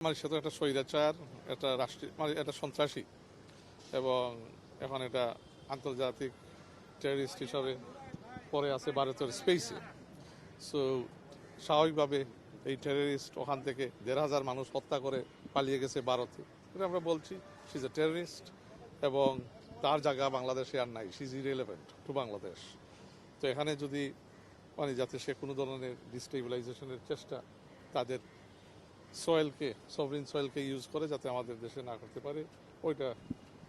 মানে সে তো একটা স্বৈরাচার, একটা রাষ্ট্রীয় মানে একটা সন্ত্রাসী এবং এখন এটা আন্তর্জাতিক টেররিস্ট হিসাবে পরে আছে ভারতের স্পেসে। সো স্বাভাবিকভাবে এই টেররিস্ট ওখান থেকে 1,500 মানুষ হত্যা করে পালিয়ে গেছে ভারতে। এটা আমরা বলছি শি ইজ এ টেররিস্ট এবং তার জায়গা বাংলাদেশে আর নাই। She is irrelevant to Bangladesh. তো এখানে যদি মানে যাতে সে কোনো ধরনের ডিস্টেবিলাইজেশনের চেষ্টা তাদের সভরিন সয়েলকে ইউজ করে যাতে আমাদের দেশে না করতে পারে, ওইটা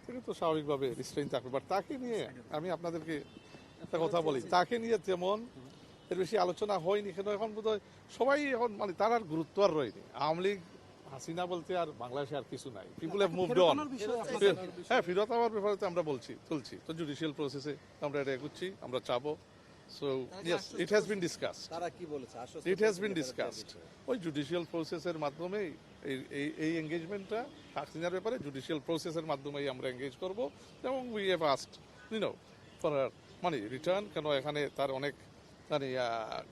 থেকে তো স্বাভাবিকভাবে রিস্ট্রেইন থাকবে। বাট তাকে নিয়ে আমি আপনাদেরকে একটা কথা বলি, তাকে নিয়ে তেমন এর বেশি আলোচনা হয়নি। কেন এখন বোধহয় সবাই এখন মানে তার আর গুরুত্ব আর রয়নি। আওয়ামী লীগ হাসিনা বলতে আর বাংলাদেশে আর কিছু নাই। পিপুল হ্যাভ মুভড অন। হ্যাঁ, ফেরত হওয়ার ব্যাপারে তো আমরা তুলছি তো জুডিশিয়াল প্রসেসে আমরা এটা এগোচ্ছি, আমরা চাবো। So yes, it has been discussed. It has been discussed. ওই জুডিশিয়াল প্রসেসের মাধ্যমেই এই এঙ্গেজমেন্টটা হাসিনার ব্যাপারে জুডিশিয়াল প্রসেসের মাধ্যমেই আমরা এঙ্গেজ করব এবং উই হ্যাভ আস্কড ফর মানে রিটার্ন। কেন এখানে তার অনেক মানে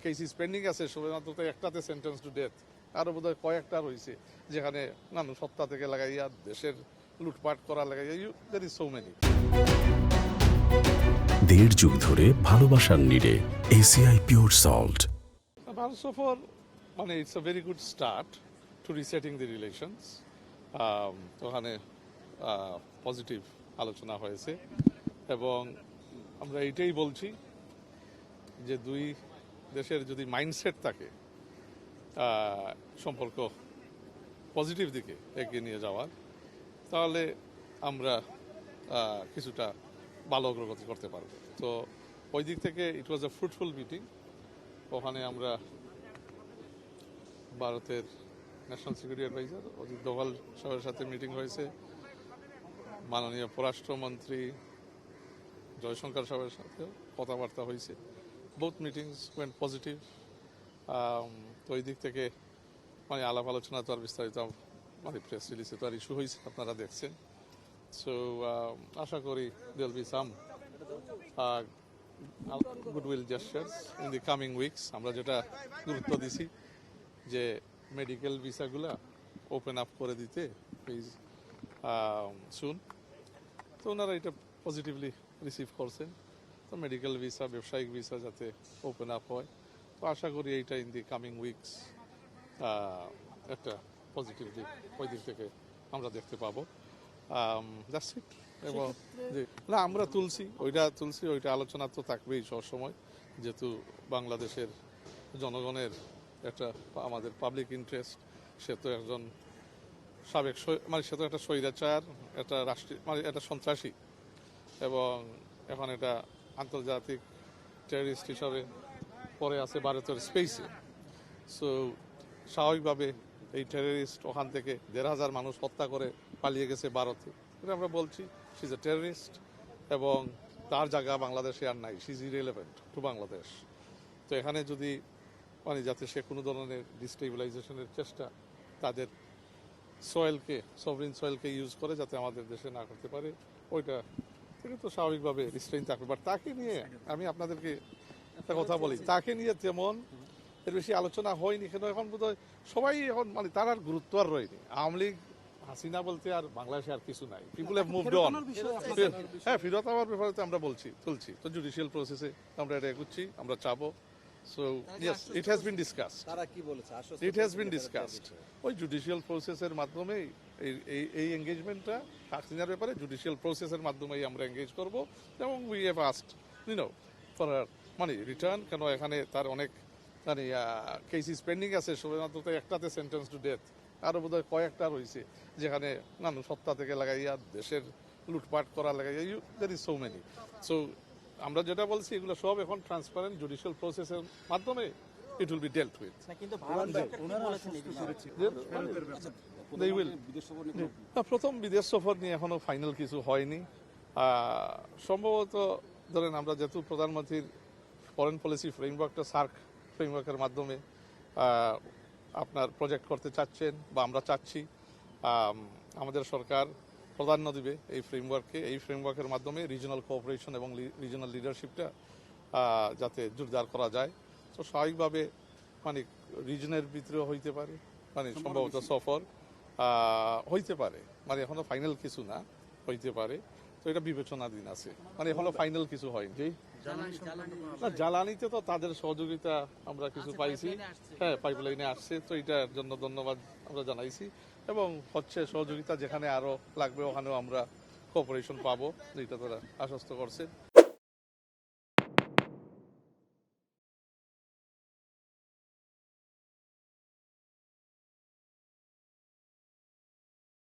কেসিস পেন্ডিং আছে, শুধুমাত্র একটাতে সেন্টেন্স টু ডেথ, আরও বোধহয় কয়েকটা রয়েছে যেখানে মানুষ হত্যা থেকে লাগাইয়া দেশের লুটপাট করা লাগাইয়া দেয়ার ইজ সো মেনি। 1.5 যুগ ধরে ভালোবাসার নিড়ে এসিআই পিওর সল্ট। ভারত সফর মানে it's a very good start to resetting the relations. ওখানে পজিটিভ আলোচনা হয়েছে এবং আমরা এইটাই বলছি যে দুই দেশের যদি মাইন্ডসেট থাকে সম্পর্ক পজিটিভ দিকে এগিয়ে নিয়ে যাওয়ার, তাহলে আমরা কিছুটা ভালো অগ্রগতি করতে পারবো। তো ওই দিক থেকে ইট ওয়াজ আ ফ্রুটফুল মিটিং। ওখানে আমরা ভারতের national security adviser Ajit Doval সাহেবের সাথে মিটিং হয়েছে, মাননীয় পররাষ্ট্রমন্ত্রী জয়শঙ্কর সাহেবের সাথেও কথাবার্তা হয়েছে। Both meetings went positive. তো ওই দিক থেকে মানে আলাপ আলোচনা তো আর বিস্তারিত মানে প্রেস রিলিজে তো আর ইস্যু হয়েছে, আপনারা দেখছেন। সো আশা করি there be some goodwill gestures in the coming weeks. আমরা যেটা গুরুত্ব দিছি যে মেডিকেল ভিসাগুলা ওপেন আপ করে দিতে প্লিজ সুন, তো ওনারা এটা পজিটিভলি রিসিভ করছেন। তো মেডিকেল ভিসা, ব্যবসায়িক ভিসা যাতে ওপেন আপ হয়, তো আশা করি এইটা ইন দি কামিং উইকস একটা পজিটিভ দিক ওই দিক থেকে আমরা দেখতে পাবো। That's it. এবং না আমরা ওইটা আলোচনা তো থাকবেই সবসময়, যেহেতু বাংলাদেশের জনগণের একটা আমাদের পাবলিক ইন্টারেস্ট। সে তো একজন সাবেক মানে সে তো একটা স্বৈরাচার, একটা রাষ্ট্রীয় মানে একটা সন্ত্রাসী এবং এখন এটা আন্তর্জাতিক টেররিস্ট হিসাবে পরে আছে ভারতের স্পেসে। সো স্বাভাবিকভাবে এই টেররিস্ট ওখান থেকে 1,500 মানুষ হত্যা করে পালিয়ে গেছে ভারতে। এটা আমরা বলছি শি ইজ এ টেররিস্ট এবং তার জায়গা বাংলাদেশে আর নাই। She is irrelevant to Bangladesh. তো এখানে যদি মানে যাতে সে কোনো ধরনের ডিস্টেবিলাইজেশনের চেষ্টা তাদের সভরিন সয়েলকে ইউজ করে যাতে আমাদের দেশে না করতে পারে, ওইটা থেকে তো স্বাভাবিকভাবে রিস্ট্রেইন থাকবে। বাট তাকে নিয়ে আমি আপনাদেরকে একটা কথা বলি, তাকে নিয়ে তেমন এর বেশি আলোচনা হয়নি। কেন এখন বোধহয় সবাই এখন মানে তার আর গুরুত্ব আর রয়নি। আওয়ামী লীগ হাসিনা বলতে আর বাংলাদেশে আর কিছু নাই। পিপুল হ্যাভ মুভড অন। হ্যাঁ, ফেরত হওয়ার ব্যাপারে তো আমরা তুলছি তো জুডিশিয়াল প্রসেসে আমরা এটা এগোচ্ছি, আমরা চাবো। So yes, it has been discussed. It has been discussed. ওই জুডিশিয়াল প্রসেসের মাধ্যমেই এই এঙ্গেজমেন্টটা হাসিনার ব্যাপারে জুডিশিয়াল প্রসেসের মাধ্যমেই আমরা এঙ্গেজ করব এবং উই হ্যাভ আস্কড ফর মানে রিটার্ন। কেন এখানে তার অনেক মানে কেসিস পেন্ডিং আছে, শুধুমাত্র একটাতে সেন্টেন্স টু ডেথ, আরও বোধহয় কয়েকটা রয়েছে যেখানে মানুষ হত্যা থেকে লাগাইয়া দেশের লুটপাট করা লাগাইয়া there is so many. So আমরা যেটা বলছি এগুলো সব এখন ট্রান্সপারেন্ট জুডিশিয়াল প্রসেসের মাধ্যমে ইট উইল বি ডেল্ট উইথ। প্রথম বিদেশ সফর নিয়ে এখনো ফাইনাল কিছু হয়নি। সম্ভবত ধরেন আমরা যেহেতু প্রধানমন্ত্রীর ফরেন পলিসি ফ্রেমওয়ার্কটা সার্ক ফ্রেমওয়ার্কের মাধ্যমে আপনার প্রজেক্ট করতে চাচ্ছেন বা আমরা চাচ্ছি, আমাদের সরকার প্রাধান্য দিবে এই ফ্রেমওয়ার্কের মাধ্যমে রিজনাল কোঅপারেশন এবং রিজনাল লিডারশিপটা যাতে জোরদার করা যায়। তো স্বাভাবিকভাবে মানে রিজনের ভিতরেও হইতে পারে মানে সম্ভবত সফর হইতে পারে, মানে এখনো ফাইনাল কিছু না, হইতে পারে। তো এটা বিবেচনাধীন আছে, মানে এখনো ফাইনাল কিছু হয়নি। না, জ্বালানিতে তো তাদের সহযোগিতা আমরা কিছু পাইছি, হ্যাঁ পাইপলাইনে আসছে, তো এটার জন্য ধন্যবাদ আমরা জানাইছি। এবং হচ্ছে সহযোগিতা যেখানে আরো লাগবে ওখানেও আমরা কোঅপারেশন পাবো, যেটা তারা আশ্বস্ত করছে।